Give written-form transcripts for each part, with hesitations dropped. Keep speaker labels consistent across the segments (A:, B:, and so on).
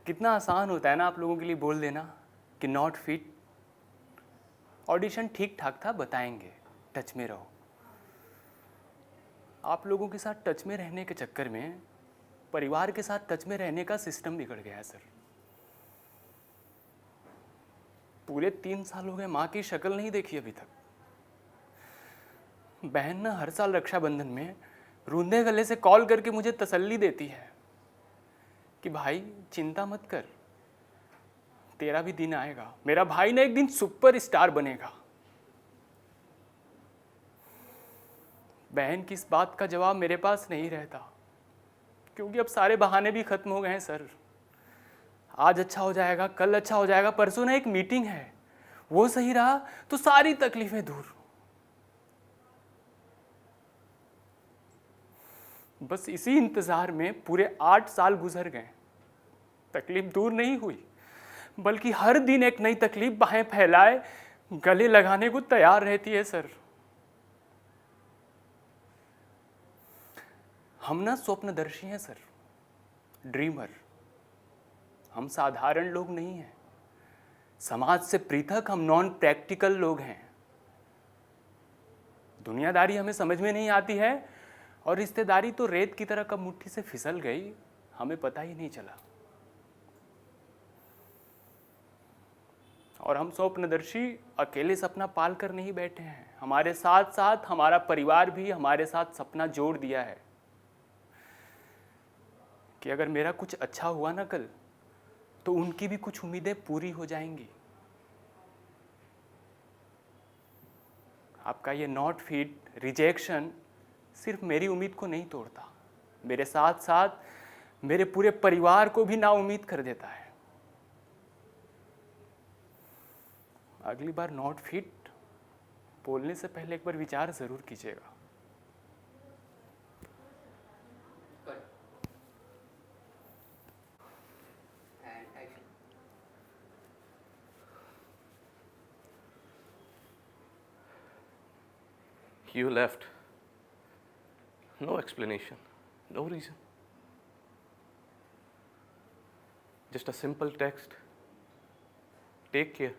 A: कितना आसान होता है ना आप लोगों के लिए बोल देना कि नॉट फिट। ऑडिशन ठीक ठाक था, बताएंगे, टच में रहो। आप लोगों के साथ टच में रहने के चक्कर में परिवार के साथ टच में रहने का सिस्टम बिगड़ गया है सर। पूरे 3 साल हो गए, माँ की शक्ल नहीं देखी अभी तक। बहन ना हर साल रक्षाबंधन में रूंधे गले से कॉल करके मुझे तसल्ली देती है कि भाई चिंता मत कर, तेरा भी दिन आएगा, मेरा भाई ना एक दिन सुपर स्टार बनेगा। बहन की इस बात का जवाब मेरे पास नहीं रहता, क्योंकि अब सारे बहाने भी खत्म हो गए हैं सर। आज अच्छा हो जाएगा, कल अच्छा हो जाएगा, परसों ना एक मीटिंग है, वो सही रहा तो सारी तकलीफें दूर। बस इसी इंतजार में पूरे 8 साल गुजर गए। तकलीफ दूर नहीं हुई, बल्कि हर दिन एक नई तकलीफ बाहें फैलाए गले लगाने को तैयार रहती है सर। हम ना स्वप्नदर्शी हैं सर, ड्रीमर। हम साधारण लोग नहीं हैं, समाज से पृथक हम नॉन प्रैक्टिकल लोग हैं। दुनियादारी हमें समझ में नहीं आती है, और रिश्तेदारी तो रेत की तरह कब मुट्ठी से फिसल गई हमें पता ही नहीं चला। और हम स्वप्नदर्शी अकेले सपना पाल कर नहीं बैठे हैं, हमारे साथ साथ हमारा परिवार भी हमारे साथ सपना जोड़ दिया है कि अगर मेरा कुछ अच्छा हुआ ना कल, तो उनकी भी कुछ उम्मीदें पूरी हो जाएंगी। आपका ये नॉट फिट रिजेक्शन सिर्फ मेरी उम्मीद को नहीं तोड़ता, मेरे साथ साथ मेरे पूरे परिवार को भी नाउम्मीद कर देता है। अगली बार नॉट फिट बोलने से पहले एक बार विचार जरूर कीजिएगा।
B: You left. No explanation, no reason. Just a simple text. Take care.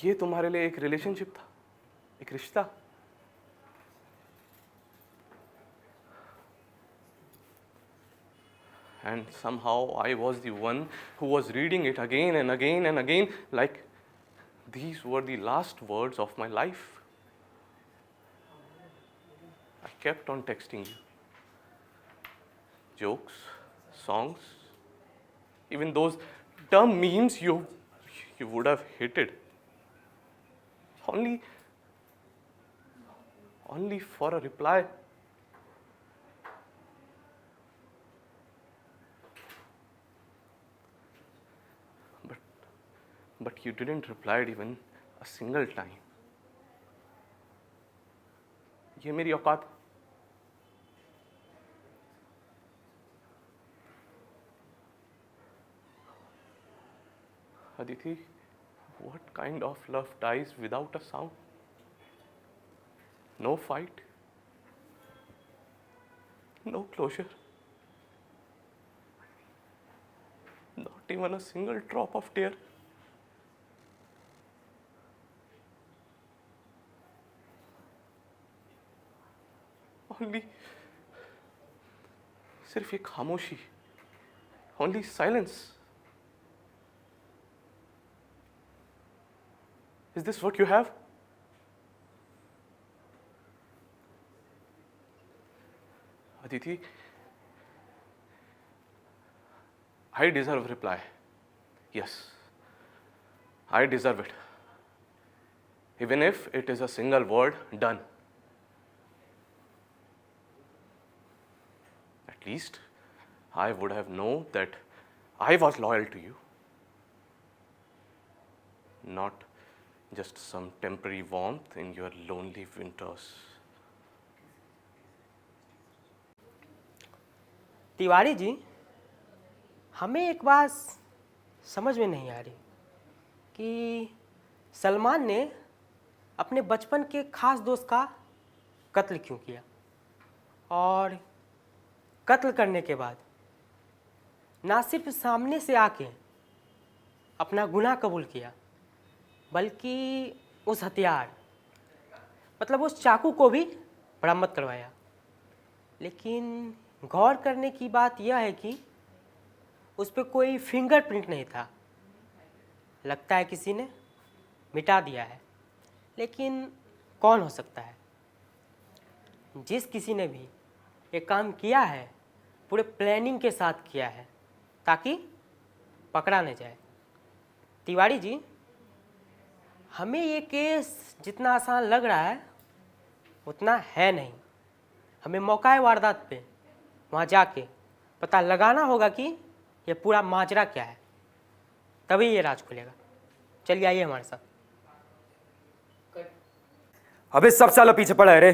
B: ये तुम्हारे लिए एक रिलेशनशिप था, एक रिश्ता। And somehow I was the one who was reading it again and again and again, like these were the last words of my life. I kept on texting you. Jokes, songs, even those dumb memes you would have hated. Only for a reply. But you didn't reply even a single time. ये मेरी औकात। Aditi, what kind of love dies without a sound? No fight, no closure, not even a single drop of tear. Only सिर्फ एक खामोशी, only silence. Is this what you have? Aditi, I deserve a reply. Yes, I deserve it. Even if it is a single word, done. At least I would have known that I was loyal to you, not just some temporary warmth in your lonely winters.
C: Tiwari ji, हमें एक बात समझ में नहीं आ रही कि सलमान ने अपने बचपन के खास दोस्त का कत्ल क्यों किया, और कत्ल करने के बाद ना सिर्फ सामने से आके अपना गुनाह कबूल किया, बल्कि उस हथियार मतलब उस चाकू को भी बरामद करवाया। लेकिन गौर करने की बात यह है कि उस पर कोई फिंगरप्रिंट नहीं था। लगता है किसी ने मिटा दिया है, लेकिन कौन हो सकता है? जिस किसी ने भी ये काम किया है पूरे प्लानिंग के साथ किया है ताकि पकड़ा न जाए। तिवारी जी, हमें ये केस जितना आसान लग रहा है उतना है नहीं। हमें मौका वारदात पे वहाँ जाके पता लगाना होगा कि ये पूरा माजरा क्या है, तभी ये राज खुलेगा। चलिए आइए हमारे साथ।
D: अबे सब साला पीछे पड़ा है रे।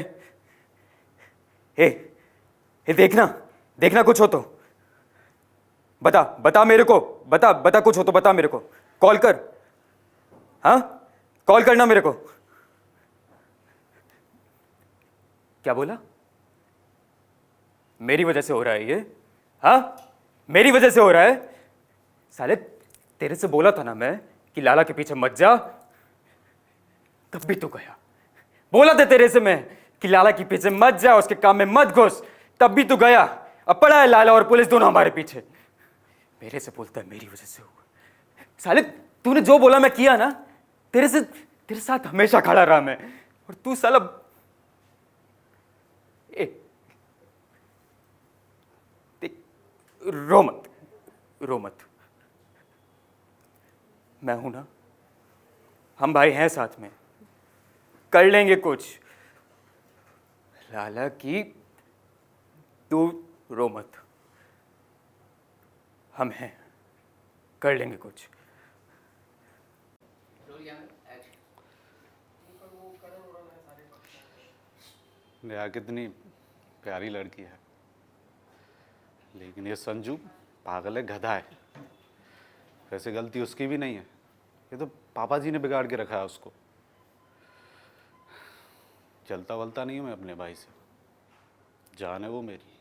D: ए देखना देखना, कुछ हो तो बता, बता मेरे को, बता बता, कुछ हो तो बता मेरे को, कॉल कर। हाँ, कॉल करना मेरे को। क्या बोला? मेरी वजह से हो रहा है ये? हाँ, मेरी वजह से हो रहा है? साले तेरे से बोला था ना मैं कि लाला के पीछे मत जा, तब भी तू गया। बोला था तेरे से मैं कि लाला के पीछे मत जा, उसके काम में मत घुस, तब भी तू गया। अब पड़ा है लाला और पुलिस दोनों हमारे पीछे। मेरे से बोलता है मेरी वजह से हुआ। साले तूने जो बोला मैं किया ना, तेरे साथ हमेशा खड़ा रहा मैं, और तू साला रो मत, रो मत। मैं हूं ना, हम भाई हैं साथ में, कर लेंगे कुछ। लाला की तू रो मत, हम हैं, कर लेंगे कुछ।
E: नेहा कितनी प्यारी लड़की है, लेकिन ये संजू पागल है, गधा है। वैसे गलती उसकी भी नहीं है, ये तो पापा जी ने बिगाड़ के रखा है उसको। चलता वलता नहीं हूँ मैं अपने भाई से, जान है वो मेरी।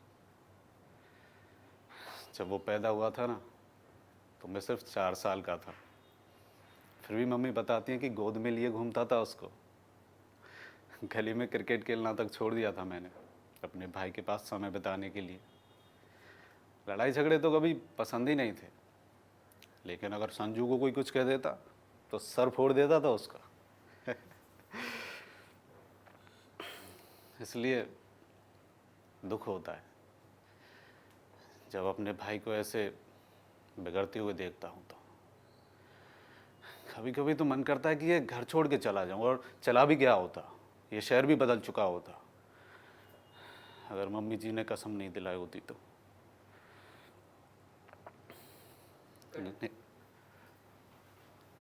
E: जब वो पैदा हुआ था ना, तो मैं सिर्फ 4 साल का था, फिर भी मम्मी बताती हैं कि गोद में लिए घूमता था उसको। गली में क्रिकेट खेलना तक छोड़ दिया था मैंने अपने भाई के पास समय बिताने के लिए। लड़ाई झगड़े तो कभी पसंद ही नहीं थे, लेकिन अगर संजू को कोई कुछ कह देता तो सर फोड़ देता था उसका। इसलिए दुख होता है जब अपने भाई को ऐसे बिगड़ते हुए देखता हूँ। तो कभी कभी तो मन करता है कि ये घर छोड़ के चला जाऊँ, और चला भी गया होता, ये शहर भी बदल चुका होता, अगर मम्मी जी ने कसम नहीं दिलाई होती तो।